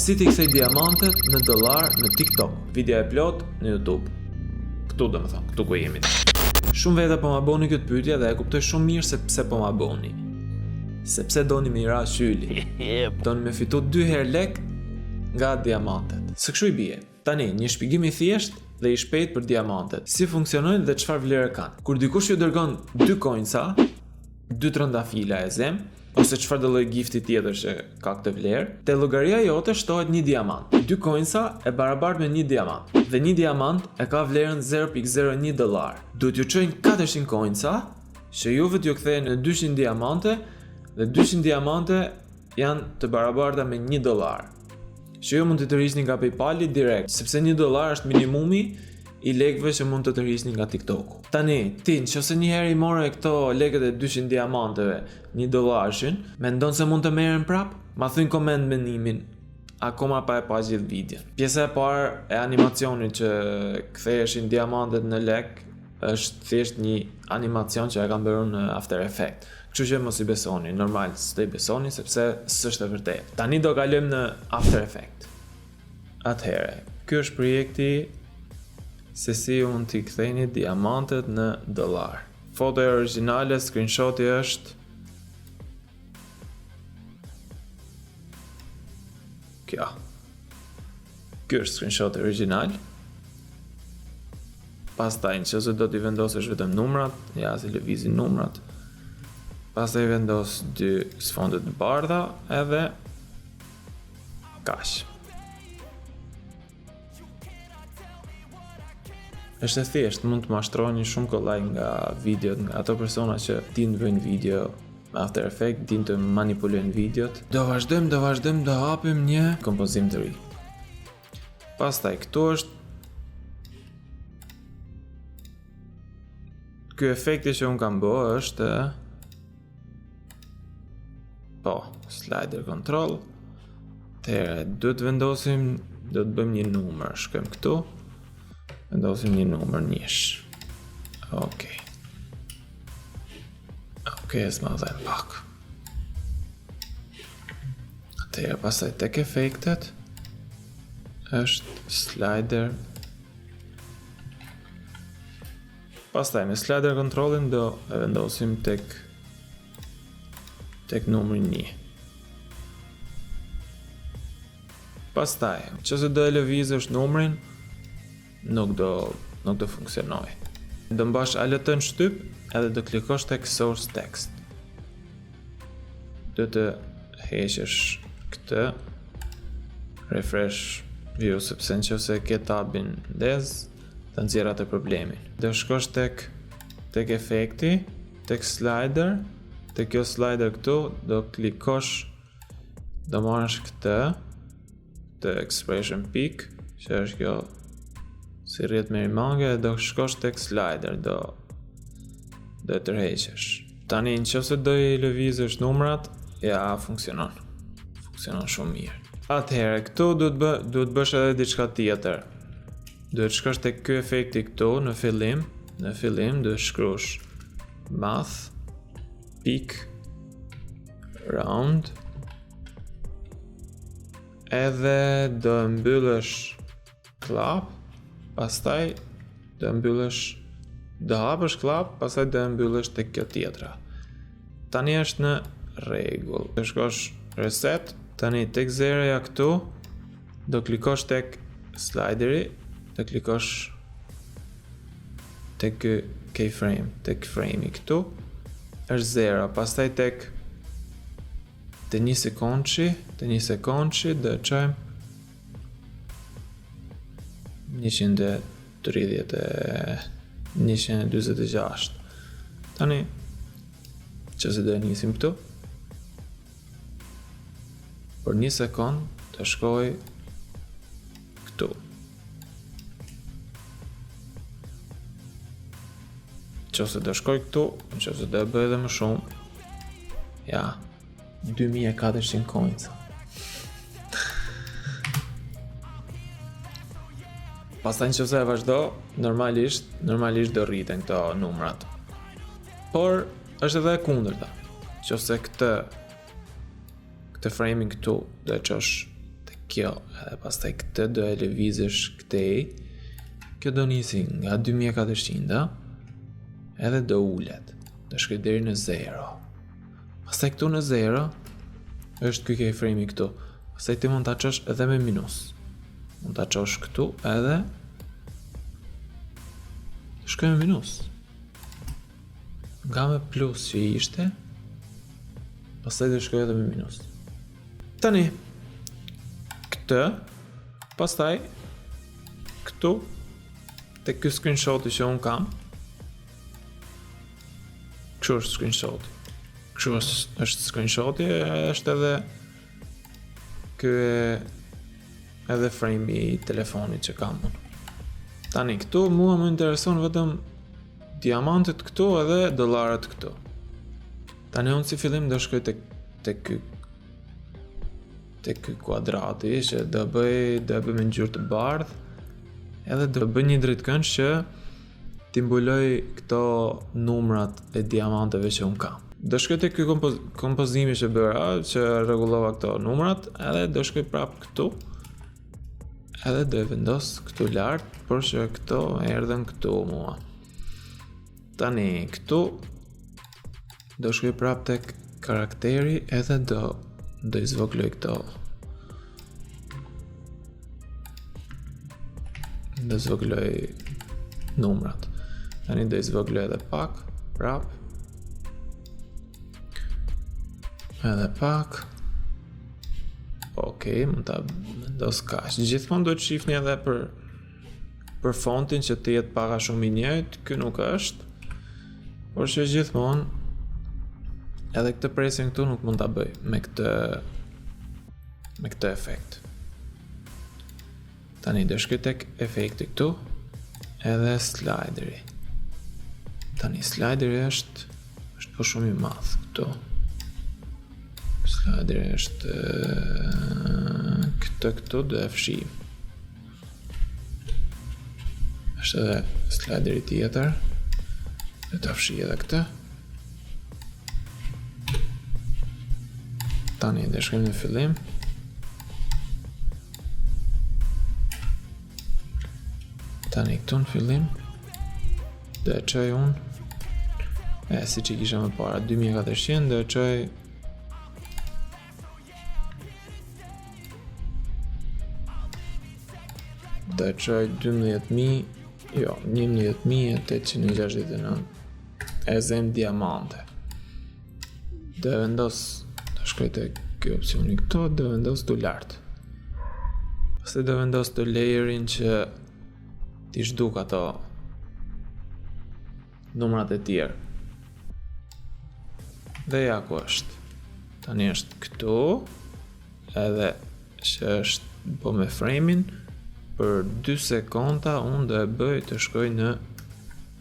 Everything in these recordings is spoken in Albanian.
Si t'i kthej diamantet në dollar në TikTok, video e plot në YouTube. Këtu do më thonë, këtu ku jemi. Shumë vete po ma boni këtë pyetje dhe e kuptoj shumë mirë se pse po ma boni. Sepse doni me i ra syli. Doni me fitu 2 herë lek nga diamantet. Së kështu i bie. Tani, një shpjegim i thjesht dhe i shpejt për diamantet. Si funksionojnë dhe çfarë vlerë kanë. Kur dikush ju dërgon 2 coinca, 2 trëndafila e zem, ose çfarë do lloj gifti tjetër që ka këtë vlerë, te llogaria jote shtohet 1 diamant. 2 coinca e barabartë me 1 diamant. Dhe 1 diamant e ka vlerën 0.01 dollar. Duhet ju çojnë 400 coinca, që juve t'ju kthehen në 200 diamante, dhe 200 diamante janë të barabarta me 1 dollar. Që ju mund të tërhiqni nga PayPal-i direkt, sepse 1 dollar është minimumi i lekëve që mund të tërhiqni nga TikTok-u. Tani, ti nëse një herë i morë këto lekët e 200 diamanteve, 1 dollarshin, mendon se mund të merren prap? Ma thuaj koment mendimin. Akoma pa e pa gjithë videon. Pjesa e parë e animacionit që ktheheshin diamantet në lek është thjesht një animacion që e kanë bërë në After Effects. Kështu që mos i besoni, normal s'do i besoni sepse s'është e vërtetë. Tani do kalojmë në After Effects. Atëherë, ky është projekti se si mund t'i kthejni diamantet në dollar. Fotoja origjinale, screenshoti është kjo. Ky është screenshoti origjinal. Pastaj nëse do t'i vendosësh vetëm numrat, ja se lëvizin numrat. Pastaj vendos 2 sfonde të bardha edhe kaq. Është e thjesht, mund të mashtroni shumë kollaj nga videot, nga ato persona që din të bëjnë video me After Effects, din të manipulojnë videot. Do vazhdojmë, do hapim një kompozim të ri. Pastaj këtu është ky efekti që unë kam bërë është slider control. Atëherë duhet vendosim, do të bëjmë një numër, shkojmë këtu. Vendosim një numër 1. Okej, s'ma dhen pak. Atëherë pastaj tek efektet është slider. Pastaj me slider controlin do e vendosim tek numri 1. Pastaj, nëse do e lëvizësh numrin, nuk do funksionoj. Do mbash ALT në shtyp edhe do klikosh tek source text. Do të heqësh këtë, refresh view sepse nëse ke tabin ndez, të nxjerr atë problemin. Do shkosh tek efekti, tek slider, tek kjo slider këtu, do klikosh, do marrësh këtë expression peak, që është kjo si rrjet me imange, do shkosh tek slider, do e tërheqësh. Tani nëse do i lëvizësh numrat, ja funksionon. Funksionon shumë mirë. Atëherë, këtu duhet bësh edhe diçka tjetër. Duhet shkosh tek ky efekti këtu në fillim, duhet shkruash math peak round edhe do e mbyllësh klap, pastaj do hapësh klap, pastaj do e mbyllësh tek kjo tjetra. Tani është në rregull. Do shkosh reset, tani tek zeroja këtu do klikosh tek slideri, do klikosh tek keyframe, tek frame-i këtu është 0, pastaj tek të një sekondshi do e çojmë 126. Tani çse do e nisim këtu për 1 sekond të shkoj këtu. Nëse do shkoj këtu, nëse do e bëj edhe më shumë, ja, 2400 coins. Pastaj nëse e vazhdo, normalisht do rriten këto numrat. Por është edhe e kundërta. Nëse këtë framing këtu do e çosh tek kjo, edhe pastaj këtë do e lëvizësh këtej, kjo do nisi nga 2400, edhe do ulet, do shkoj deri në 0. Pastaj këtu në 0 është ky keyframe këtu. Pastaj ti mund ta çosh edhe me minus. Mund ta çosh këtu edhe shkoj me minus. Nga me plus që ishte, pastaj do shkoj edhe me minus. Tani këtë, pastaj këtu te ky screenshoti që un kam. Kështu është screenshoti. Kështu është screenshoti, është edhe ky edhe frame i telefonit që kam unë. Tani këtu mua më intereson vetëm diamantet këtu edhe dollarët këtu. Tani unë si fillim do shkoj te ky kuadrati që do bëj me ngjyrë të bardhë, edhe do bëj një drejtkëngsh që ti mbuloj këto numrat e diamanteve që unë kam. Do shkoj te ky kompozimi që bëra, që rregullova këto numrat, edhe do shkoj prapë këtu. Edhe do e vendos këtu lart, por që këto erdhen këtu mua. Tani këtu do shkoj prapë tek karakteri edhe do i zvogloj këto. Do zvogloj numrat. Tani do i zvogloj edhe pak, prapë. Edhe pak. Okej, mund ta vendos kaq. Gjithmonë do të shihni edhe për fontin që të jetë pak a shumë i njëjtë, ky nuk është. Por që gjithmonë edhe këtë presin këtu nuk mund ta bëj me këtë efekt. Tani do shkoj tek efekti këtu, edhe slideri. Tani slideri është po shumë i madh këtu. Slideri është këtu do e fshijm. Është edhe slideri tjetër. Do ta fshij edhe këtë. Tani do shkojmë në fillim. Tani këtu në fillim do e çoj unë si që kisha më para 2400, do e çoj do e çoj 11.869 e zem diamante. Do e vendos, do shkoj te ky opsioni këtu, do vendos të lartë. Pastaj do vendos të layerin që ti zhduk ato numrat e tjerë. Dhe ja ku është. Tani është këtu, edhe që është po me frame-in, për 2 sekonda unë do e bëj të shkoj në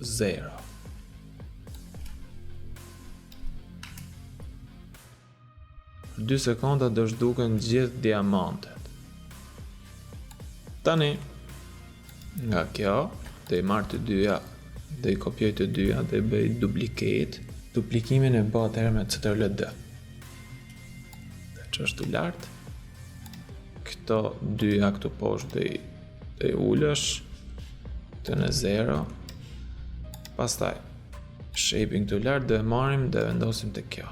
0. Për 2 sekonda do zhduken gjithë diamantet. Tani, nga kjo, do i marr të dyja, do i kopjoj të dyja, do i bëj duplicate. Duplikimin e bë atëherë me CTRL-D. Që është të lartë. Këto dyja këtu poshtë do i ulësh, të në 0. Pastaj, shaping të lartë do e marrim dhe vendosim të kjo.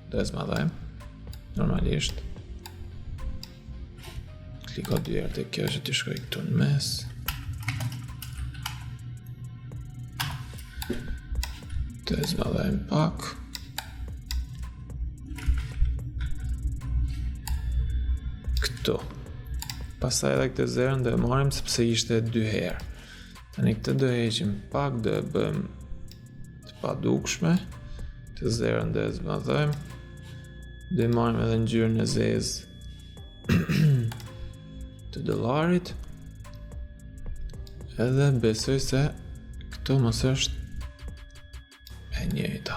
Do e zmadhajmë, normalisht. Kliko dyherë të kjo që t'i shkoj këtu në mes. Të zmadhajmë pak. Këtu. Pastaj edhe këtë zerën do e marrim sepse ishte 2 herë. Tani këtë do e heqim pak, do e bëjmë të padukshme. Të zerën do e zmadhajmë. Do e marrim edhe ngjyrën e zezë të dollarit. Edhe besoj se këto mos është e njëjta.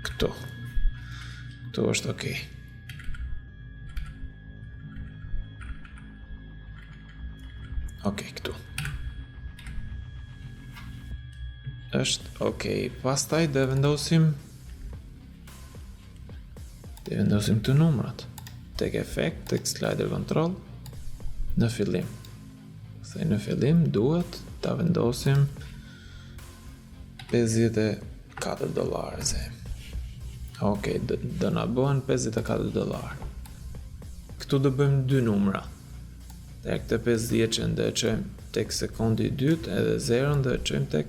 Këtu është okej. Okej, këtu është okej. Pastaj do vendosim Dhe vendosim këtu numrat. Tek efekt, tek slider control, në fillim. Pastaj në fillim duhet ta vendosim $54. Okej, do na bëhen $54. Këtu do bëjmë dy numra. Dhe këtë 50 që ndë qëjmë tek sekundi i dytë edhe 0 ndë qëjmë tek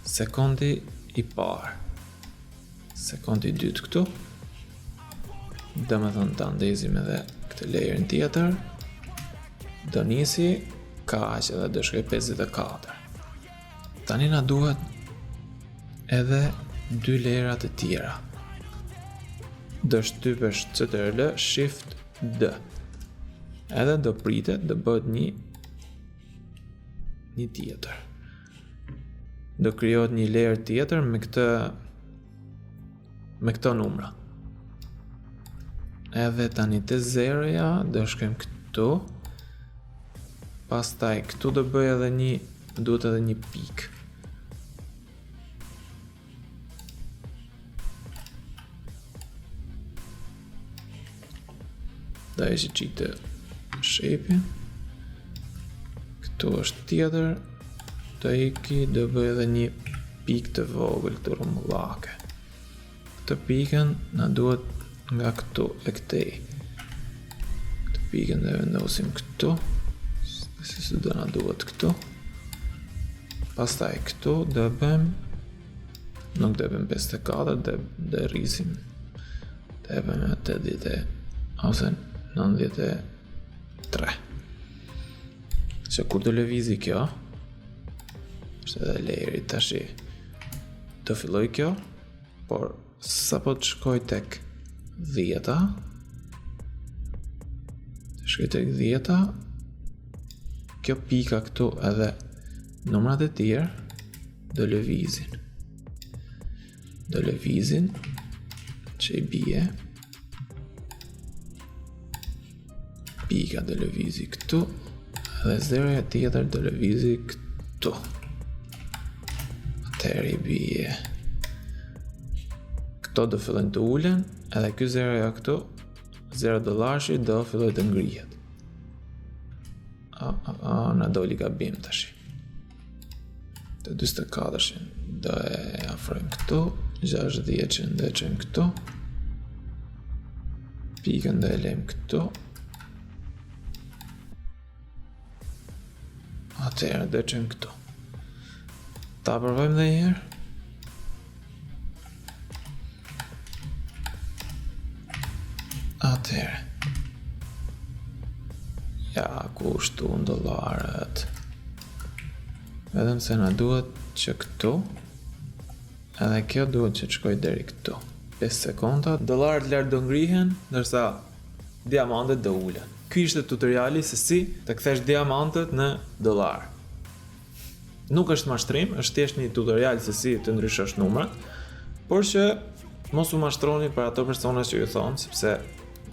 sekundi i parë. Sekundi i dytë këtu. Dhe me thënë ta ndezim edhe këtë lejerin tjetër. Do nisi kaq edhe do shkoj 54. Tani na duhet edhe dy lejerat e tjera. Do shtypesh CTRL Shift D. Edhe do pritet, do bëhet një tjetër. Do krijohet një layer tjetër me këto numra. Edhe tani te 0-ja do shkojmë këtu. Pastaj këtu do bëj edhe duhet edhe një pikë. Da ishi qitë shape-in. Këtu është tjetër. Do iki, do bëj edhe një pikë të vogël të rumullake. Këtë pikën na duhet nga këtu e këtej. Këtë pikën dhe vendosim këtu. Si do na duhet këtu. Pastaj këtu do bëjmë, nuk do bëjmë 54, do rrisim. Do bëjmë 80 ose 93. Që kur do lëvizi kjo, është edhe lejeri tashi, do filloj kjo, por sa po të shkoj tek 10-a, kjo pika këtu edhe numrat e tjerë do lëvizin, që i bie, pika do lëvizi këtu, edhe 0-ja tjetër do lëvizi këtu. Atëherë i bie. Këto do fillojnë të ulen, edhe ky 0-ja këtu, $0 do filloj të ngrihet. Na doli gabim tash. Të 24-shin do e afrojmë këtu, 60-shin do e çojmë këtu. Pikën do e lejmë këtu. Atëherë do e çojmë këtu. Ta provojmë edhe një herë. Atëherë. Ja, kushtu në dollarët. Vedëm se na duhet që këtu, edhe kjo duhet që të shkoj deri këtu. 5 sekonda, dollarët lart do ngrihen, ndërsa diamantet do ulen. Ky ishte tutoriali se si të kthesh diamantet në dollar. Nuk është mashtrim, është thjesht një tutorial se si të ndryshosh numrat, por që mos u mashtroni për ato persona që ju thonë, sepse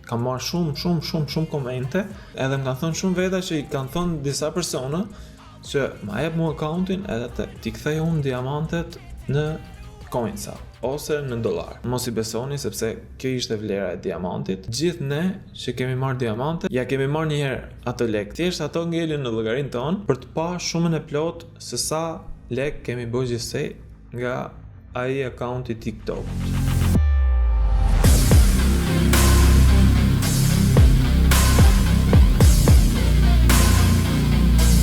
kam marrë shumë komente, edhe më kanë thënë shumë veta që i kanë thënë disa persona që ma jep mu accountin edhe t'i kthej unë diamantet në coinsa ose në dollar. Mos i besoni sepse kjo ishte vlera e diamantit. Gjithë ne që kemi marrë diamantet, ja kemi marrë një herë ato lek. Thjesht ato ngelin në llogarinë tonë për të pa shumën e plot se sa lek kemi bërë gjithsej nga ai accounti TikTok.